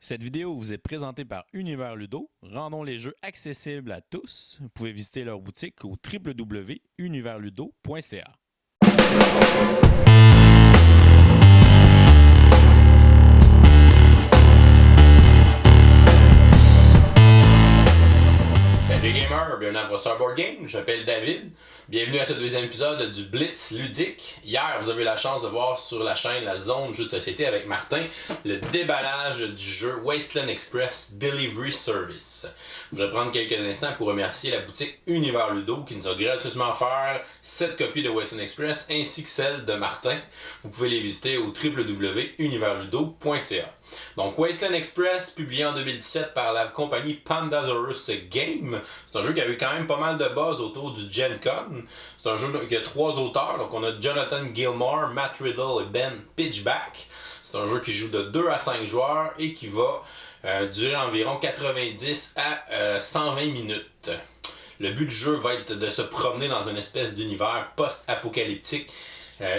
Cette vidéo vous est présentée par Univers Ludo. Rendons les jeux accessibles à tous. Vous pouvez visiter leur boutique au www.universludo.ca. Salut gamers, bienvenue à Brosseur Board Game, je m'appelle David. Bienvenue à ce deuxième épisode du Blitz ludique. Hier, vous avez eu la chance de voir sur la chaîne La Zone Jeux de société avec Martin le déballage du jeu Wasteland Express Delivery Service. Je vais prendre quelques instants pour remercier la boutique Univers Ludo qui nous a gracieusement offert 7 copies de Wasteland Express ainsi que celle de Martin. Vous pouvez les visiter au www.universludo.ca. Donc Wasteland Express, publié en 2017 par la compagnie Pandasaurus Game. C'est un jeu qui a eu quand même pas mal de buzz autour du Gen Con. C'est un jeu qui a 3 auteurs. Donc on a Jonathan Gilmour, Matt Riddle et Ben Pitchback. C'est un jeu qui joue de 2 à 5 joueurs et qui va durer environ 90 à 120 minutes. Le but du jeu va être de se promener dans une espèce d'univers post-apocalyptique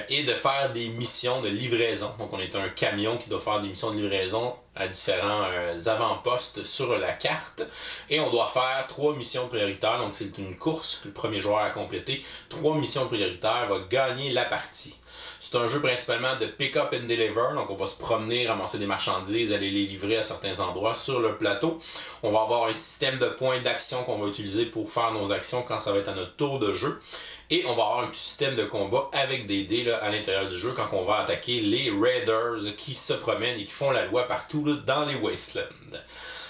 et de faire des missions de livraison. Donc on est un camion qui doit faire des missions de livraison à différents avant-postes sur la carte. Et on doit faire 3 missions prioritaires. Donc c'est une course. Le premier joueur à compléter 3 missions prioritaires va gagner la partie. C'est un jeu principalement de pick-up and deliver. Donc on va se promener, ramasser des marchandises, aller les livrer à certains endroits sur le plateau. On va avoir un système de points d'action qu'on va utiliser pour faire nos actions quand ça va être à notre tour de jeu. Et on va avoir un petit système de combat avec des dés là, à l'intérieur du jeu quand on va attaquer les Raiders qui se promènent et qui font la loi partout là, dans les Wastelands.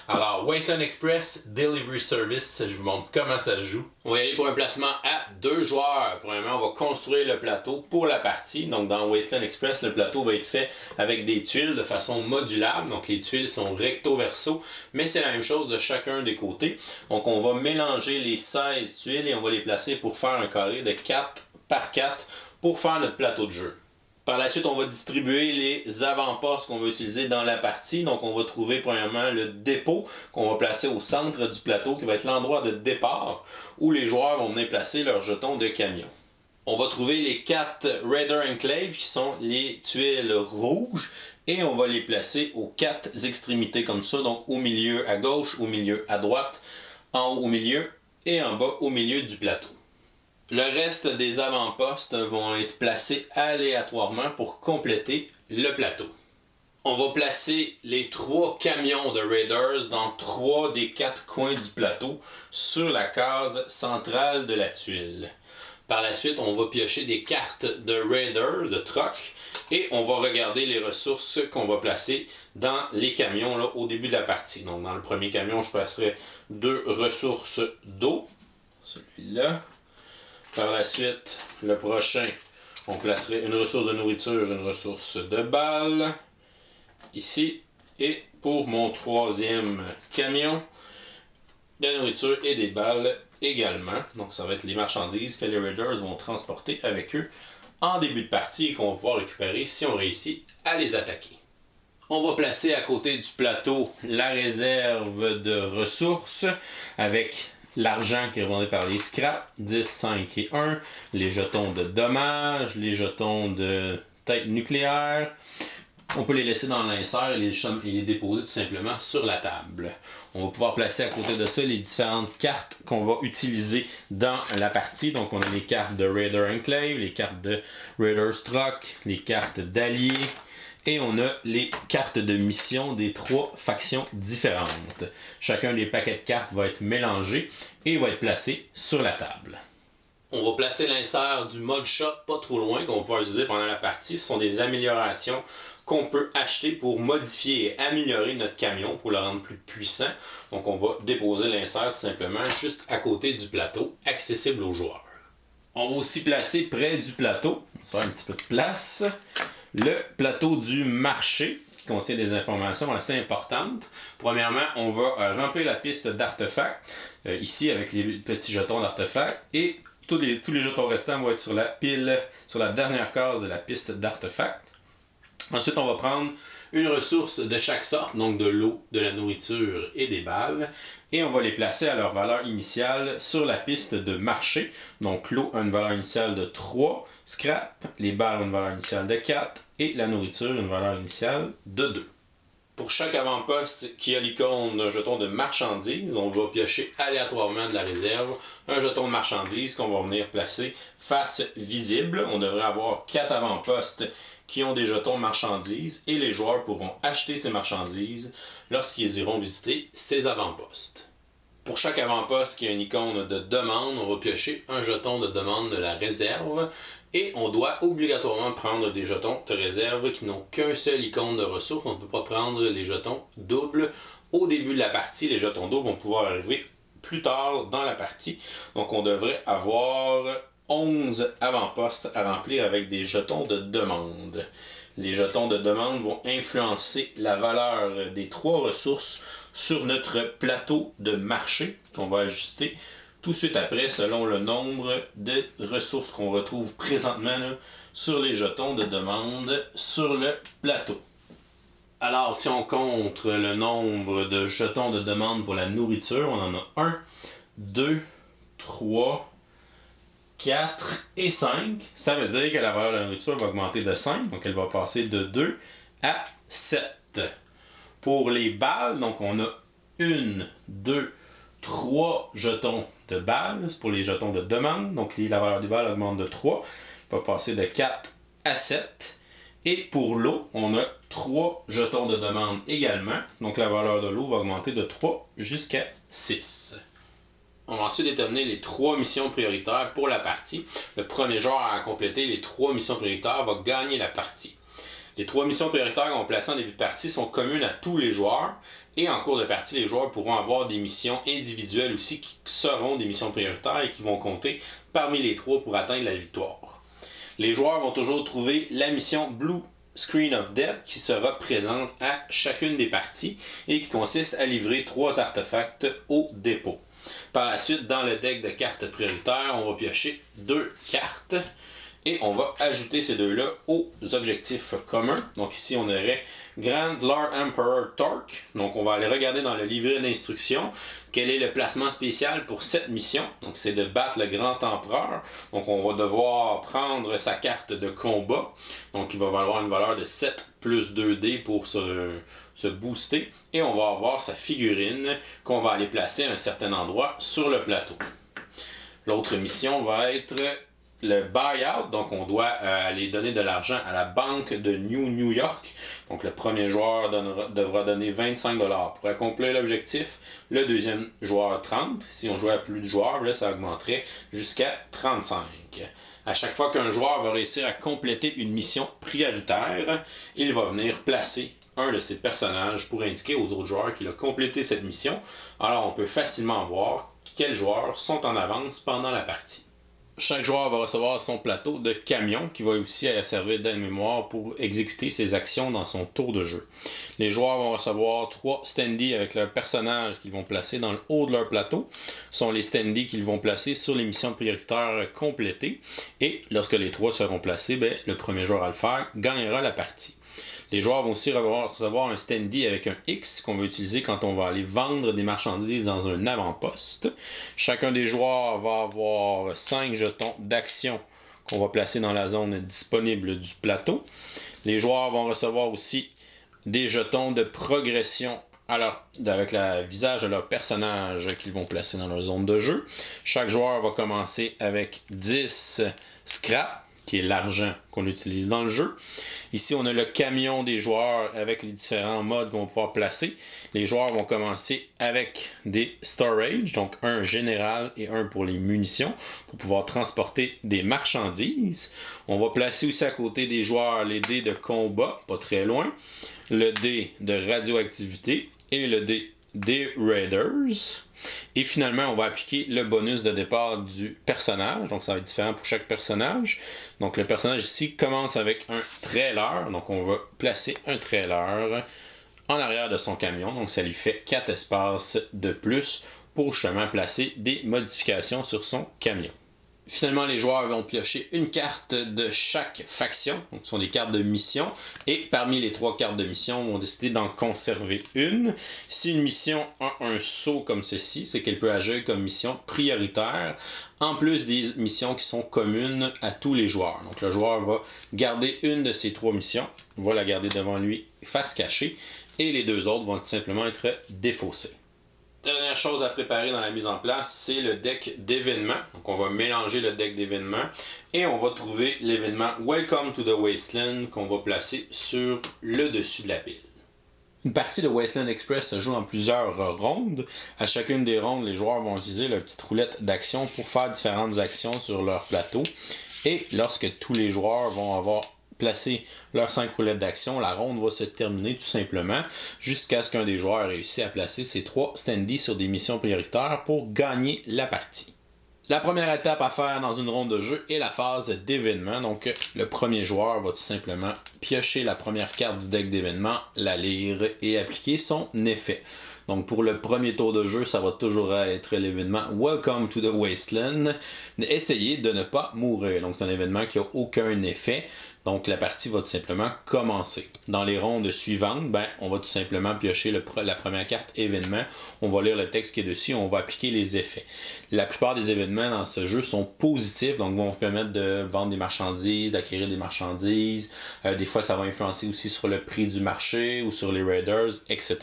Alors, Wasteland Express Delivery Service, je vous montre comment ça se joue. On va y aller pour un placement à 2 joueurs. Premièrement, on va construire le plateau pour la partie. Donc, dans Wasteland Express, le plateau va être fait avec des tuiles de façon modulable. Donc, les tuiles sont recto-verso, mais c'est la même chose de chacun des côtés. Donc, on va mélanger les 16 tuiles et on va les placer pour faire un carré de 4 par 4 pour faire notre plateau de jeu. Par la suite, on va distribuer les avant-postes qu'on va utiliser dans la partie. Donc, on va trouver premièrement le dépôt qu'on va placer au centre du plateau, qui va être l'endroit de départ où les joueurs vont venir placer leurs jetons de camion. On va trouver les 4 Raider Enclave, qui sont les tuiles rouges, et on va les placer aux 4 extrémités comme ça, donc au milieu à gauche, au milieu à droite, en haut au milieu et en bas au milieu du plateau. Le reste des avant-postes vont être placés aléatoirement pour compléter le plateau. On va placer les 3 camions de Raiders dans 3 des 4 coins du plateau sur la case centrale de la tuile. Par la suite, on va piocher des cartes de Raiders, de truck, et on va regarder les ressources qu'on va placer dans les camions là, au début de la partie. Donc dans le premier camion, je placerai 2 ressources d'eau, celui-là. Par la suite, le prochain, on placerait une ressource de nourriture, une ressource de balles, ici. Et pour mon 3e camion, de la nourriture et des balles également. Donc ça va être les marchandises que les Raiders vont transporter avec eux en début de partie et qu'on va pouvoir récupérer si on réussit à les attaquer. On va placer à côté du plateau la réserve de ressources avec l'argent qui est revendu par les scraps, 10, 5 et 1, les jetons de dommages, les jetons de tête nucléaire. On peut les laisser dans l'insert et les déposer tout simplement sur la table. On va pouvoir placer à côté de ça les différentes cartes qu'on va utiliser dans la partie. Donc on a les cartes de Raider Enclave, les cartes de Raiders Truck, les cartes d'alliés. Et on a les cartes de mission des 3 factions différentes. Chacun des paquets de cartes va être mélangé et va être placé sur la table. On va placer l'insert du mode shot pas trop loin qu'on va pouvoir utiliser pendant la partie. Ce sont des améliorations qu'on peut acheter pour modifier et améliorer notre camion pour le rendre plus puissant. Donc on va déposer l'insert tout simplement juste à côté du plateau, accessible aux joueurs. On va aussi placer près du plateau, on va se faire un petit peu de place, le plateau du marché qui contient des informations assez importantes. Premièrement, on va remplir la piste d'artefacts ici avec les petits jetons d'artefacts et tous les jetons restants vont être sur la pile, sur la dernière case de la piste d'artefacts. Ensuite, on va prendre une ressource de chaque sorte, donc de l'eau, de la nourriture et des balles, et on va les placer à leur valeur initiale sur la piste de marché. Donc l'eau a une valeur initiale de 3, scrap, les balles ont une valeur initiale de 4, et la nourriture une valeur initiale de 2. Pour chaque avant-poste qui a l'icône d'un jeton de marchandise, on va piocher aléatoirement de la réserve un jeton de marchandise qu'on va venir placer face visible. On devrait avoir 4 avant-postes qui ont des jetons marchandises et les joueurs pourront acheter ces marchandises lorsqu'ils iront visiter ces avant-postes. Pour chaque avant-poste qui a une icône de demande, on va piocher un jeton de demande de la réserve et on doit obligatoirement prendre des jetons de réserve qui n'ont qu'un seul icône de ressources. On ne peut pas prendre les jetons doubles au début de la partie. Les jetons doubles vont pouvoir arriver plus tard dans la partie. Donc on devrait avoir 11 avant-postes à remplir avec des jetons de demande. Les jetons de demande vont influencer la valeur des 3 ressources sur notre plateau de marché qu'on va ajuster tout de suite après selon le nombre de ressources qu'on retrouve présentement là, sur les jetons de demande sur le plateau. Alors si on compte le nombre de jetons de demande pour la nourriture, on en a 1, 2, 3, 4 et 5. Ça veut dire que la valeur de la nourriture va augmenter de 5, donc elle va passer de 2 à 7. Pour les balles, donc on a 1, 2, 3 jetons de balles pour les jetons de demande. Donc la valeur des balles augmente de 3. Elle va passer de 4 à 7. Et pour l'eau, on a 3 jetons de demande également. Donc la valeur de l'eau va augmenter de 3 jusqu'à 6. On va ensuite déterminer les 3 missions prioritaires pour la partie. Le premier joueur à compléter les 3 missions prioritaires va gagner la partie. Les 3 missions prioritaires qu'on va placer en début de partie sont communes à tous les joueurs. Et en cours de partie, les joueurs pourront avoir des missions individuelles aussi qui seront des missions prioritaires et qui vont compter parmi les 3 pour atteindre la victoire. Les joueurs vont toujours trouver la mission Blue Screen of Death qui sera présente à chacune des parties et qui consiste à livrer 3 artefacts au dépôt. Par la suite, dans le deck de cartes prioritaires, on va piocher 2 cartes et on va ajouter ces 2-là aux objectifs communs. Donc ici, on aurait Grand Lord Emperor Torque. Donc on va aller regarder dans le livret d'instructions quel est le placement spécial pour cette mission. Donc c'est de battre le Grand Empereur. Donc on va devoir prendre sa carte de combat. Donc il va valoir une valeur de 7 plus 2D pour se booster. Et on va avoir sa figurine qu'on va aller placer à un certain endroit sur le plateau. L'autre mission va être le buyout, donc on doit aller donner de l'argent à la banque de New York. Donc le premier joueur devra donner 25$ pour accomplir l'objectif. Le deuxième joueur 30$. Si on jouait à plus de joueurs, là, ça augmenterait jusqu'à 35$. À chaque fois qu'un joueur va réussir à compléter une mission prioritaire, il va venir placer un de ses personnages pour indiquer aux autres joueurs qu'il a complété cette mission. Alors on peut facilement voir quels joueurs sont en avance pendant la partie. Chaque joueur va recevoir son plateau de camion qui va aussi servir d'aide-mémoire pour exécuter ses actions dans son tour de jeu. Les joueurs vont recevoir 3 standees avec leurs personnages qu'ils vont placer dans le haut de leur plateau. Ce sont les standees qu'ils vont placer sur les missions prioritaires complétées. Et lorsque les 3 seront placés, le premier joueur à le faire gagnera la partie. Les joueurs vont aussi recevoir un standee avec un X qu'on va utiliser quand on va aller vendre des marchandises dans un avant-poste. Chacun des joueurs va avoir 5 jetons d'action qu'on va placer dans la zone disponible du plateau. Les joueurs vont recevoir aussi des jetons de progression avec le visage de leur personnage qu'ils vont placer dans leur zone de jeu. Chaque joueur va commencer avec 10 scrap, qui est l'argent qu'on utilise dans le jeu. Ici, on a le camion des joueurs avec les différents modes qu'on va pouvoir placer. Les joueurs vont commencer avec des storage, donc un général et un pour les munitions, pour pouvoir transporter des marchandises. On va placer aussi à côté des joueurs les dés de combat, pas très loin, le dé de radioactivité et le dé des Raiders. Et finalement, on va appliquer le bonus de départ du personnage. Donc, ça va être différent pour chaque personnage. Donc, le personnage ici commence avec un trailer. Donc, on va placer un trailer en arrière de son camion. Donc, ça lui fait 4 espaces de plus pour justement placer des modifications sur son camion. Finalement, les joueurs vont piocher une carte de chaque faction, donc ce sont des cartes de mission, et parmi les 3 cartes de mission, on va décider d'en conserver une. Si une mission a un saut comme ceci, c'est qu'elle peut agir comme mission prioritaire, en plus des missions qui sont communes à tous les joueurs. Donc le joueur va garder une de ces 3 missions, va la garder devant lui face cachée, et les deux autres vont tout simplement être défaussés. Dernière chose à préparer dans la mise en place, c'est le deck d'événements. Donc on va mélanger le deck d'événements et on va trouver l'événement Welcome to the Wasteland qu'on va placer sur le dessus de la pile. Une partie de Wasteland Express se joue en plusieurs rondes. À chacune des rondes, les joueurs vont utiliser leur petite roulette d'action pour faire différentes actions sur leur plateau. Et lorsque tous les joueurs vont avoir placé leurs 5 roulettes d'action, la ronde va se terminer tout simplement jusqu'à ce qu'un des joueurs réussisse à placer ses 3 standees sur des missions prioritaires pour gagner la partie. La première étape à faire dans une ronde de jeu est la phase d'événement. Donc, le premier joueur va tout simplement piocher la première carte du deck d'événement, la lire et appliquer son effet. Donc, pour le premier tour de jeu, ça va toujours être l'événement Welcome to the Wasteland. Essayez de ne pas mourir. Donc, c'est un événement qui n'a aucun effet. Donc, la partie va tout simplement commencer. Dans les rondes suivantes, on va tout simplement piocher la première carte événement. On va lire le texte qui est dessus. On va appliquer les effets. La plupart des événements dans ce jeu sont positifs. Donc, vont vous permettre de vendre des marchandises, d'acquérir des marchandises. Des fois, ça va influencer aussi sur le prix du marché ou sur les raiders, etc.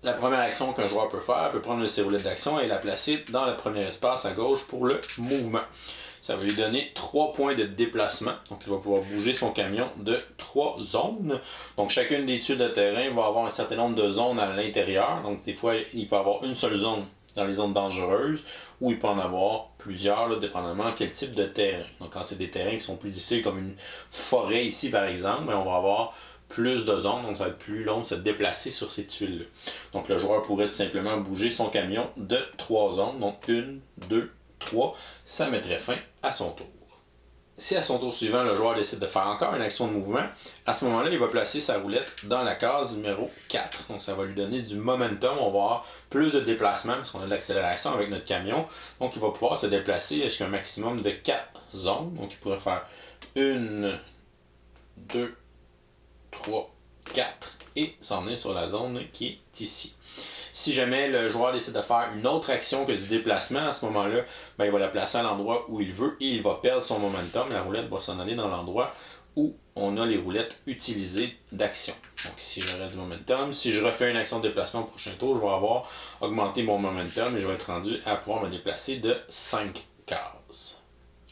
La première action qu'un joueur peut faire, peut prendre ses roulettes d'action et la placer dans le premier espace à gauche pour le mouvement. Ça va lui donner 3 points de déplacement. Donc, il va pouvoir bouger son camion de 3 zones. Donc, chacune des tuiles de terrain va avoir un certain nombre de zones à l'intérieur. Donc, des fois, il peut avoir une seule zone dans les zones dangereuses ou il peut en avoir plusieurs, là, dépendamment de quel type de terrain. Donc, quand c'est des terrains qui sont plus difficiles, comme une forêt ici, par exemple, on va avoir plus de zones, donc ça va être plus long de se déplacer sur ces tuiles-là. Donc, le joueur pourrait tout simplement bouger son camion de 3 zones. Donc, 1, 2, 3, ça mettrait fin à son tour. Si à son tour suivant, le joueur décide de faire encore une action de mouvement, à ce moment-là, il va placer sa roulette dans la case numéro 4. Donc ça va lui donner du momentum, on va avoir plus de déplacement parce qu'on a de l'accélération avec notre camion. Donc il va pouvoir se déplacer jusqu'à un maximum de 4 zones. Donc il pourrait faire 1, 2, 3, 4 et s'en est sur la zone qui est ici. Si jamais le joueur décide de faire une autre action que du déplacement, à ce moment-là, il va la placer à l'endroit où il veut et il va perdre son momentum. La roulette va s'en aller dans l'endroit où on a les roulettes utilisées d'action. Donc ici, j'aurai du momentum. Si je refais une action de déplacement au prochain tour, je vais avoir augmenté mon momentum et je vais être rendu à pouvoir me déplacer de 5 cases.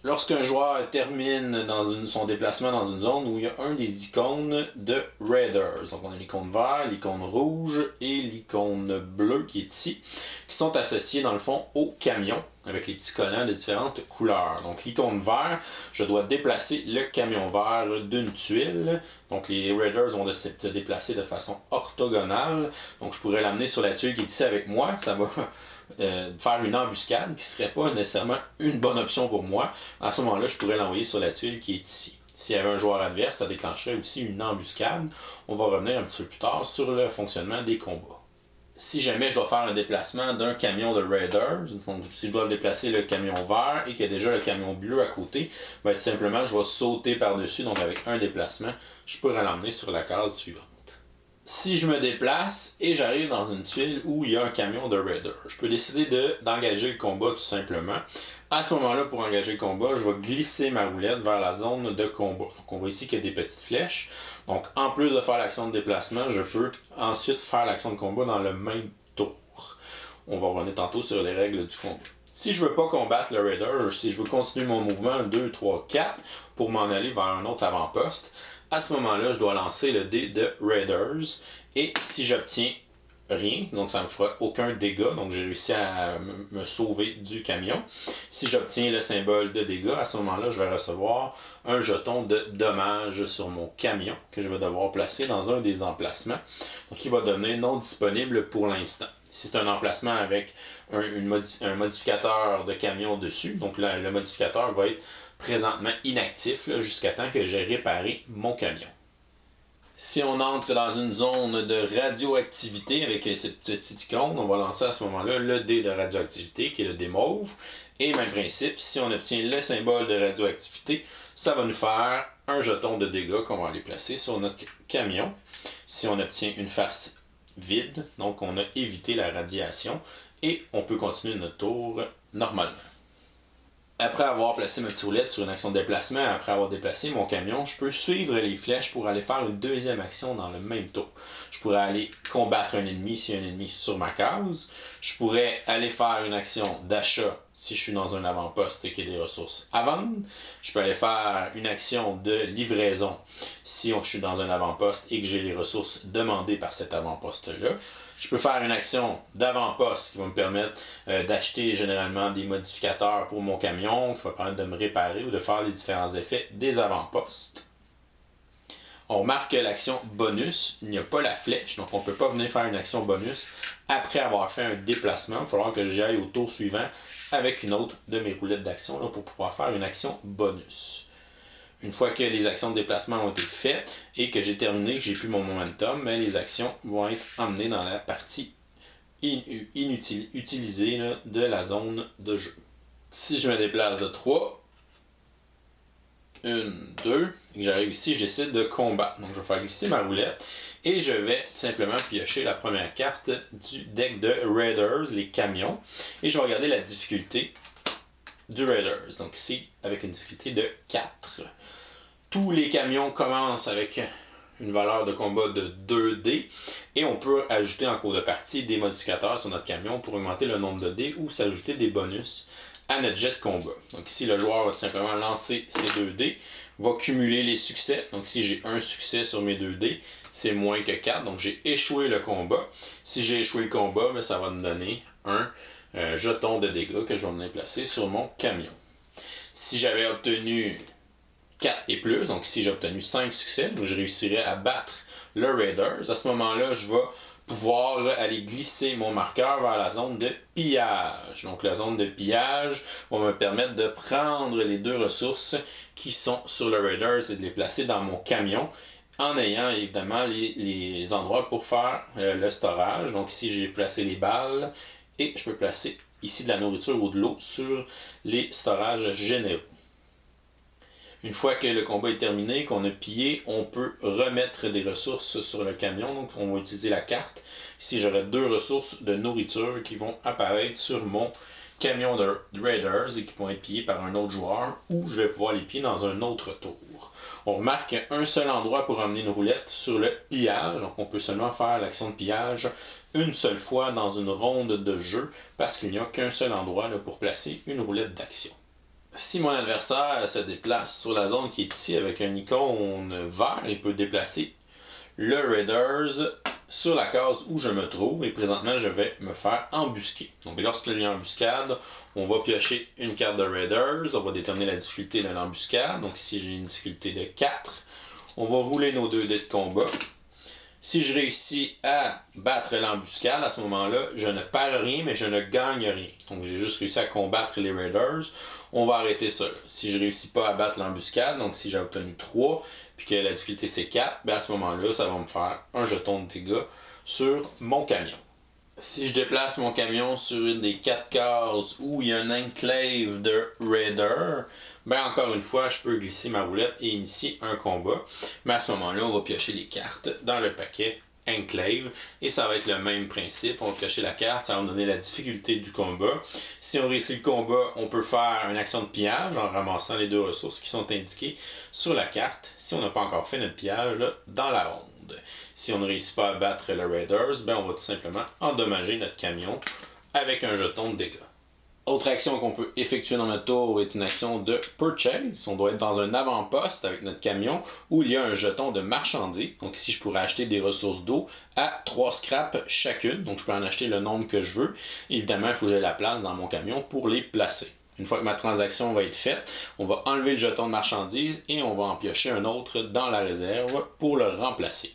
Lorsqu'un joueur termine son déplacement dans une zone où il y a un des icônes de Raiders, donc on a l'icône vert, l'icône rouge et l'icône bleue qui est ici, qui sont associés dans le fond au camion avec les petits collants de différentes couleurs. Donc l'icône vert, je dois déplacer le camion vert d'une tuile. Donc les Raiders vont se déplacer de façon orthogonale. Donc je pourrais l'amener sur la tuile qui est ici avec moi. Ça va faire une embuscade qui ne serait pas nécessairement une bonne option pour moi. À ce moment-là, je pourrais l'envoyer sur la tuile qui est ici. S'il y avait un joueur adverse, ça déclencherait aussi une embuscade. On va revenir un petit peu plus tard sur le fonctionnement des combats. Si jamais je dois faire un déplacement d'un camion de Raiders, donc si je dois déplacer le camion vert et qu'il y a déjà le camion bleu à côté, tout simplement je vais sauter par-dessus, donc avec un déplacement, je pourrais l'emmener sur la case suivante. Si je me déplace et j'arrive dans une tuile où il y a un camion de Raiders, je peux décider d'engager le combat tout simplement. À ce moment-là, pour engager le combat, je vais glisser ma roulette vers la zone de combat. Donc on voit ici qu'il y a des petites flèches. Donc en plus de faire l'action de déplacement, je peux ensuite faire l'action de combat dans le même tour. On va revenir tantôt sur les règles du combat. Si je ne veux pas combattre le Raider, si je veux continuer mon mouvement 2, 3, 4 pour m'en aller vers un autre avant-poste, à ce moment-là, je dois lancer le dé de Raiders. Et si j'obtiens rien, donc ça ne me fera aucun dégât, donc j'ai réussi à me sauver du camion. Si j'obtiens le symbole de dégâts, à ce moment-là, je vais recevoir un jeton de dommage sur mon camion que je vais devoir placer dans un des emplacements. Donc il va devenir non disponible pour l'instant. Si c'est un emplacement avec un modificateur de camion dessus, donc le modificateur va être présentement inactif jusqu'à temps que j'ai réparé mon camion. Si on entre dans une zone de radioactivité avec cette petite icône, on va lancer à ce moment-là le dé de radioactivité qui est le dé mauve. Et même principe, si on obtient le symbole de radioactivité, ça va nous faire un jeton de dégâts qu'on va aller placer sur notre camion. Si on obtient une face vide, donc on a évité la radiation et on peut continuer notre tour normalement. Après avoir placé ma petite roulette sur une action de déplacement, après avoir déplacé mon camion, je peux suivre les flèches pour aller faire une deuxième action dans le même tour. Je pourrais aller combattre un ennemi si un ennemi est sur ma case. Je pourrais aller faire une action d'achat si je suis dans un avant-poste et qu'il y a des ressources à vendre. Je peux aller faire une action de livraison si je suis dans un avant-poste et que j'ai les ressources demandées par cet avant-poste-là. Je peux faire une action d'avant-poste qui va me permettre d'acheter généralement des modificateurs pour mon camion, qui va permettre de me réparer ou de faire les différents effets des avant-postes. On remarque que l'action bonus, il n'y a pas la flèche, donc on ne peut pas venir faire une action bonus après avoir fait un déplacement. Il va falloir que j'y aille au tour suivant avec une autre de mes roulettes d'action pour pouvoir faire une action bonus. Une fois que les actions de déplacement ont été faites et que j'ai terminé, que j'ai plus mon momentum, ben, les actions vont être emmenées dans la partie utilisée là, de la zone de jeu. Si je me déplace de 3, 1, 2, et que j'arrive ici, je décide de combattre. Donc je vais faire glisser ma roulette et je vais tout simplement piocher la première carte du deck de Raiders, les camions, et je vais regarder la difficulté du Raiders. Donc ici, avec une difficulté de 4. Tous les camions commencent avec une valeur de combat de 2D et on peut ajouter en cours de partie des modificateurs sur notre camion pour augmenter le nombre de dés ou s'ajouter des bonus à notre jet de combat. Donc ici, le joueur va tout simplement lancer ses 2 dés, va cumuler les succès. Donc si j'ai un succès sur mes 2 dés, c'est moins que 4, donc j'ai échoué le combat. Si j'ai échoué le combat, ben, ça va me donner un jeton de dégâts que je vais venir placer sur mon camion. Si j'avais obtenu 4 et plus, donc ici j'ai obtenu 5 succès, donc je réussirais à battre le Raiders. À ce moment-là, je vais pouvoir aller glisser mon marqueur vers la zone de pillage. Donc la zone de pillage va me permettre de prendre les 2 ressources qui sont sur le Raiders et de les placer dans mon camion en ayant évidemment les endroits pour faire le storage. Donc ici j'ai placé les balles et je peux placer ici de la nourriture ou de l'eau sur les storages généraux. Une fois que le combat est terminé, qu'on a pillé, on peut remettre des ressources sur le camion. Donc, on va utiliser la carte. Ici, j'aurai 2 ressources de nourriture qui vont apparaître sur mon camion de Raiders et qui vont être pillés par un autre joueur ou je vais pouvoir les piller dans un autre tour. On remarque qu'il y a un seul endroit pour emmener une roulette sur le pillage. Donc, on peut seulement faire l'action de pillage une seule fois dans une ronde de jeu parce qu'il n'y a qu'un seul endroit là, pour placer une roulette d'action. Si mon adversaire se déplace sur la zone qui est ici avec un icône vert, il peut déplacer le Raiders sur la case où je me trouve et présentement je vais me faire embusquer. Donc lorsqu'il y a une embuscade, on va piocher une carte de Raiders, on va déterminer la difficulté de l'embuscade. Donc ici j'ai une difficulté de 4. On va rouler nos 2 dés de combat. Si je réussis à battre l'embuscade, à ce moment-là, je ne perds rien, mais je ne gagne rien. Donc, j'ai juste réussi à combattre les Raiders. On va arrêter ça là. Si je ne réussis pas à battre l'embuscade, donc si j'ai obtenu 3, puis que la difficulté c'est 4, ben à ce moment-là, ça va me faire un jeton de dégâts sur mon camion. Si je déplace mon camion sur une des 4 cases où il y a un enclave de Raider, ben encore une fois, je peux glisser ma roulette et initier un combat. Mais à ce moment-là, on va piocher les cartes dans le paquet Enclave et ça va être le même principe. On va piocher la carte, ça va me donner la difficulté du combat. Si on réussit le combat, on peut faire une action de pillage en ramassant les 2 ressources qui sont indiquées sur la carte. Si on n'a pas encore fait notre pillage là, dans la ronde. Si on ne réussit pas à battre le Raiders, ben on va tout simplement endommager notre camion avec un jeton de dégâts. Autre action qu'on peut effectuer dans notre tour est une action de purchase. On doit être dans un avant-poste avec notre camion où il y a un jeton de marchandises. Donc ici, je pourrais acheter des ressources d'eau à 3 scraps chacune. Donc je peux en acheter le nombre que je veux. Évidemment, il faut que j'ai la place dans mon camion pour les placer. Une fois que ma transaction va être faite, on va enlever le jeton de marchandises et on va en piocher un autre dans la réserve pour le remplacer.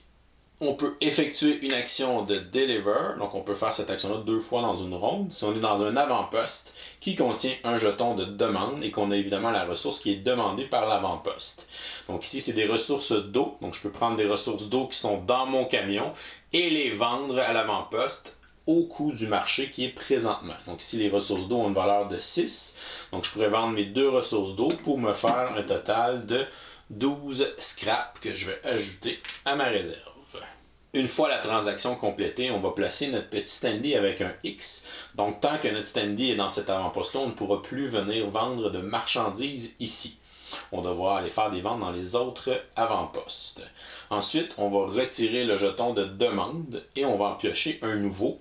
On peut effectuer une action de deliver, donc on peut faire cette action-là 2 fois dans une ronde. Si on est dans un avant-poste qui contient un jeton de demande et qu'on a évidemment la ressource qui est demandée par l'avant-poste. Donc ici, c'est des ressources d'eau, donc je peux prendre des ressources d'eau qui sont dans mon camion et les vendre à l'avant-poste au coût du marché qui est présentement. Donc ici, les ressources d'eau ont une valeur de 6, donc je pourrais vendre mes 2 ressources d'eau pour me faire un total de 12 scraps que je vais ajouter à ma réserve. Une fois la transaction complétée, on va placer notre petit standy avec un X. Donc, tant que notre standy est dans cet avant-poste-là, on ne pourra plus venir vendre de marchandises ici. On devra aller faire des ventes dans les autres avant-postes. Ensuite, on va retirer le jeton de demande et on va en piocher un nouveau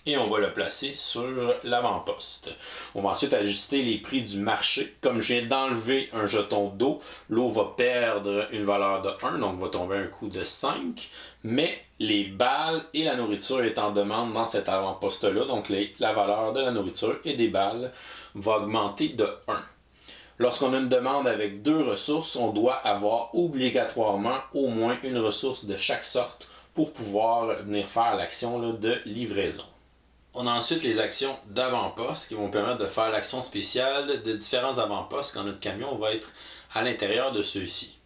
et on va le placer sur l'avant-poste. On va ensuite ajuster les prix du marché. Comme je viens d'enlever un jeton d'eau, l'eau va perdre une valeur de 1, donc va tomber un coût de 5. Mais les balles et la nourriture est en demande dans cet avant-poste-là, donc la valeur de la nourriture et des balles va augmenter de 1. Lorsqu'on a une demande avec 2 ressources, on doit avoir obligatoirement au moins une ressource de chaque sorte pour pouvoir venir faire l'action de livraison. On a ensuite les actions d'avant-poste qui vont permettre de faire l'action spéciale de différents avant-postes quand notre camion va être à l'intérieur de ceux-ci.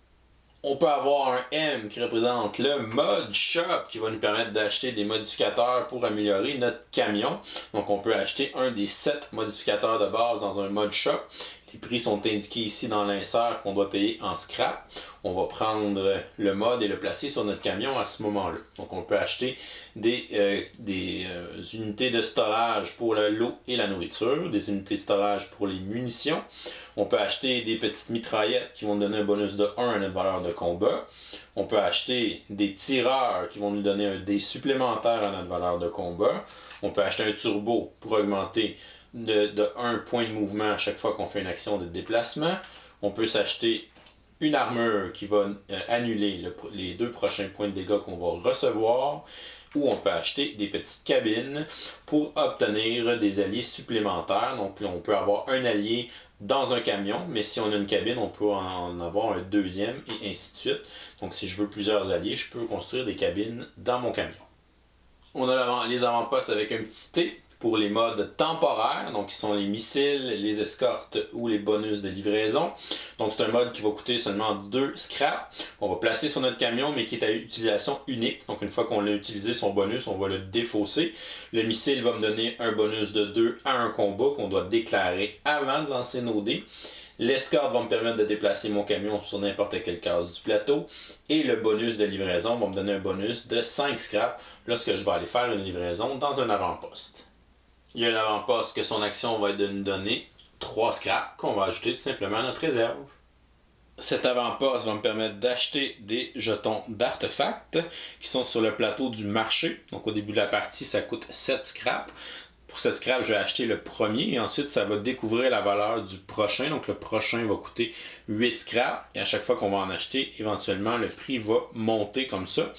On peut avoir un M qui représente le Mod Shop qui va nous permettre d'acheter des modificateurs pour améliorer notre camion. Donc on peut acheter un des 7 modificateurs de base dans un Mod Shop. Les prix sont indiqués ici dans l'insert qu'on doit payer en scrap. On va prendre le mod et le placer sur notre camion à ce moment-là. Donc on peut acheter des unités de storage pour l'eau et la nourriture, des unités de storage pour les munitions. On peut acheter des petites mitraillettes qui vont nous donner un bonus de 1 à notre valeur de combat. On peut acheter des tireurs qui vont nous donner un dé supplémentaire à notre valeur de combat. On peut acheter un turbo pour augmenter de 1 point de mouvement à chaque fois qu'on fait une action de déplacement. On peut s'acheter une armure qui va annuler les 2 prochains points de dégâts qu'on va recevoir. Ou on peut acheter des petites cabines pour obtenir des alliés supplémentaires. Donc on peut avoir un allié dans un camion, mais si on a une cabine, on peut en avoir un deuxième et ainsi de suite. Donc si je veux plusieurs alliés, je peux construire des cabines dans mon camion. On a les avant-postes avec un petit T pour les modes temporaires, donc qui sont les missiles, les escortes ou les bonus de livraison. Donc c'est un mode qui va coûter seulement 2 scraps. On va placer sur notre camion, mais qui est à utilisation unique. Donc une fois qu'on a utilisé son bonus, on va le défausser. Le missile va me donner un bonus de 2 à un combat qu'on doit déclarer avant de lancer nos dés. L'escorte va me permettre de déplacer mon camion sur n'importe quelle case du plateau. Et le bonus de livraison va me donner un bonus de 5 scraps lorsque je vais aller faire une livraison dans un avant-poste. Il y a un avant-poste que son action va être de nous donner 3 scraps qu'on va ajouter tout simplement à notre réserve. Cet avant-poste va me permettre d'acheter des jetons d'artefacts qui sont sur le plateau du marché. Donc au début de la partie, ça coûte 7 scraps. Pour 7 scraps, je vais acheter le premier et ensuite ça va découvrir la valeur du prochain. Donc le prochain va coûter 8 scraps et à chaque fois qu'on va en acheter, éventuellement le prix va monter comme ça.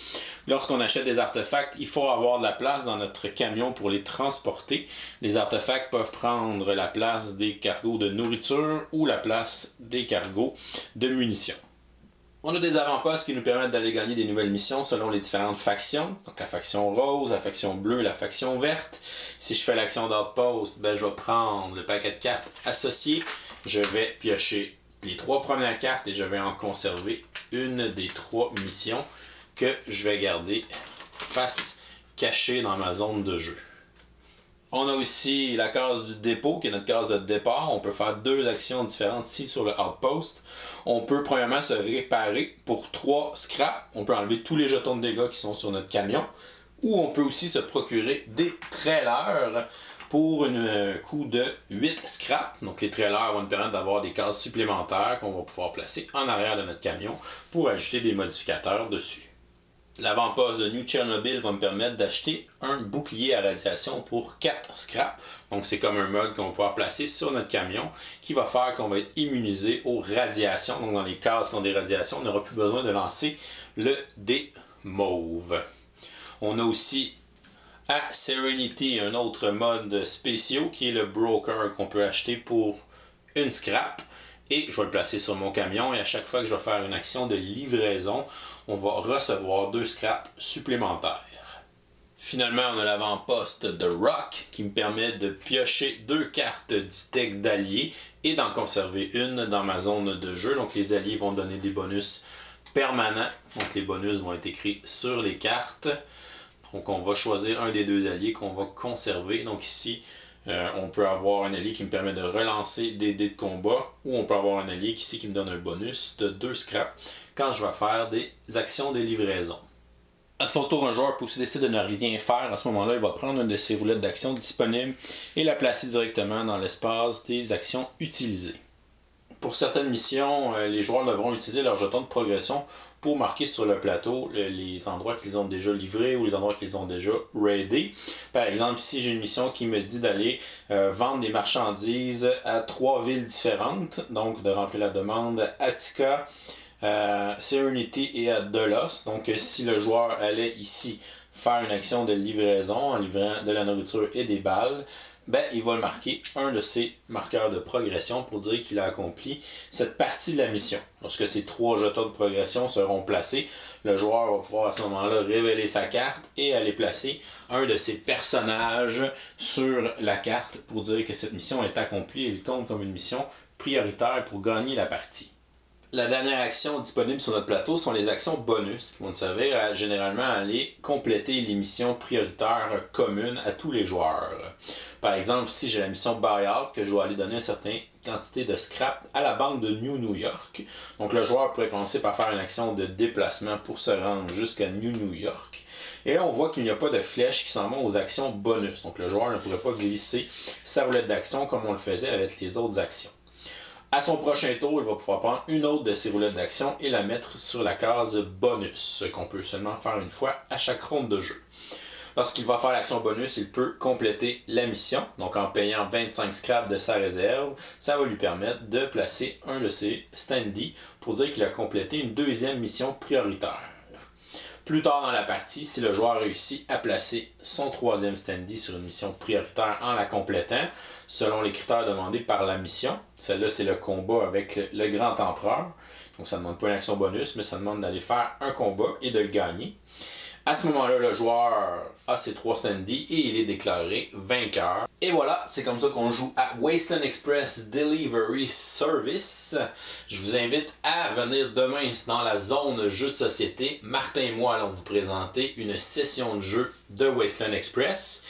Lorsqu'on achète des artefacts, il faut avoir de la place dans notre camion pour les transporter. Les artefacts peuvent prendre la place des cargos de nourriture ou la place des cargos de munitions. On a des avant-postes qui nous permettent d'aller gagner des nouvelles missions selon les différentes factions. Donc la faction rose, la faction bleue, la faction verte. Si je fais l'action d'outpost, je vais prendre le paquet de cartes associé. Je vais piocher les 3 premières cartes et je vais en conserver une des 3 missions que je vais garder face cachée dans ma zone de jeu. On a aussi la case du dépôt, qui est notre case de départ. On peut faire 2 actions différentes ici sur le outpost. On peut premièrement se réparer pour 3 scraps. On peut enlever tous les jetons de dégâts qui sont sur notre camion. Ou on peut aussi se procurer des trailers pour un coût de 8 scraps. Donc les trailers vont nous permettre d'avoir des cases supplémentaires qu'on va pouvoir placer en arrière de notre camion pour ajouter des modificateurs dessus. L'avant-poste de New Chernobyl va me permettre d'acheter un bouclier à radiation pour 4 scraps. Donc c'est comme un mode qu'on va pouvoir placer sur notre camion qui va faire qu'on va être immunisé aux radiations. Donc dans les cases qui ont des radiations, on n'aura plus besoin de lancer le dé mauve. On a aussi à Serenity un autre mode spécial qui est le Broker qu'on peut acheter pour une scrap. Et je vais le placer sur mon camion et à chaque fois que je vais faire une action de livraison, on va recevoir 2 scraps supplémentaires. Finalement, on a l'avant-poste de Rock qui me permet de piocher 2 cartes du deck d'alliés et d'en conserver une dans ma zone de jeu. Donc les alliés vont donner des bonus permanents. Donc les bonus vont être écrits sur les cartes. Donc on va choisir un des 2 alliés qu'on va conserver. Donc ici, on peut avoir un allié qui me permet de relancer des dés de combat ou on peut avoir un allié ici qui me donne un bonus de 2 scraps quand je vais faire des actions de livraison. À son tour, un joueur peut aussi décider de ne rien faire. À ce moment-là, il va prendre une de ses roulettes d'action disponibles et la placer directement dans l'espace des actions utilisées. Pour certaines missions, les joueurs devront utiliser leur jeton de progression pour marquer sur le plateau les endroits qu'ils ont déjà livrés ou les endroits qu'ils ont déjà raidés. Par exemple, ici j'ai une mission qui me dit d'aller vendre des marchandises à 3 villes différentes, donc de remplir la demande à Attica, Serenity et à Delos. Donc si le joueur allait ici faire une action de livraison en livrant de la nourriture et des balles, il va marquer un de ses marqueurs de progression pour dire qu'il a accompli cette partie de la mission. Lorsque ces 3 jetons de progression seront placés, le joueur va pouvoir à ce moment-là révéler sa carte et aller placer un de ses personnages sur la carte pour dire que cette mission est accomplie et il compte comme une mission prioritaire pour gagner la partie. La dernière action disponible sur notre plateau sont les actions bonus qui vont nous servir à généralement aller compléter les missions prioritaires communes à tous les joueurs. Par exemple, ici j'ai la mission Buyout que je dois aller donner une certaine quantité de scrap à la banque de New York. Donc le joueur pourrait commencer par faire une action de déplacement pour se rendre jusqu'à New York. Et là, on voit qu'il n'y a pas de flèches qui s'en vont aux actions bonus. Donc le joueur ne pourrait pas glisser sa roulette d'action comme on le faisait avec les autres actions. À son prochain tour, il va pouvoir prendre une autre de ses roulettes d'action et la mettre sur la case bonus, ce qu'on peut seulement faire une fois à chaque ronde de jeu. Lorsqu'il va faire l'action bonus, il peut compléter la mission, donc en payant 25 scraps de sa réserve, ça va lui permettre de placer un de ses standees pour dire qu'il a complété une deuxième mission prioritaire. Plus tard dans la partie, si le joueur réussit à placer son troisième standee sur une mission prioritaire en la complétant, selon les critères demandés par la mission, celle-là c'est le combat avec le Grand Empereur, donc ça ne demande pas une action bonus, mais ça demande d'aller faire un combat et de le gagner. À ce moment-là, le joueur a ses 3 standees et il est déclaré vainqueur. Et voilà, c'est comme ça qu'on joue à Wasteland Express Delivery Service. Je vous invite à venir demain dans la zone jeux de société. Martin et moi allons vous présenter une session de jeu de Wasteland Express.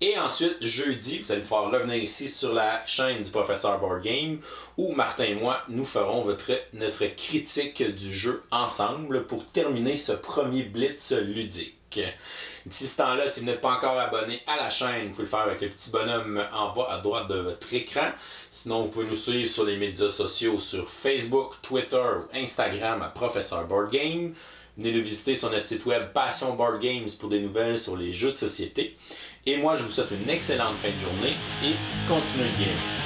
Et ensuite, jeudi, vous allez pouvoir revenir ici sur la chaîne du Professeur Board Game où Martin et moi, nous ferons notre critique du jeu ensemble pour terminer ce premier blitz ludique. D'ici ce temps-là, si vous n'êtes pas encore abonné à la chaîne, vous pouvez le faire avec le petit bonhomme en bas à droite de votre écran. Sinon, vous pouvez nous suivre sur les médias sociaux sur Facebook, Twitter ou Instagram à Professeur Board Game. Venez nous visiter sur notre site web Passion Board Games pour des nouvelles sur les jeux de société. Et moi, je vous souhaite une excellente fin de journée et continuez de gamer.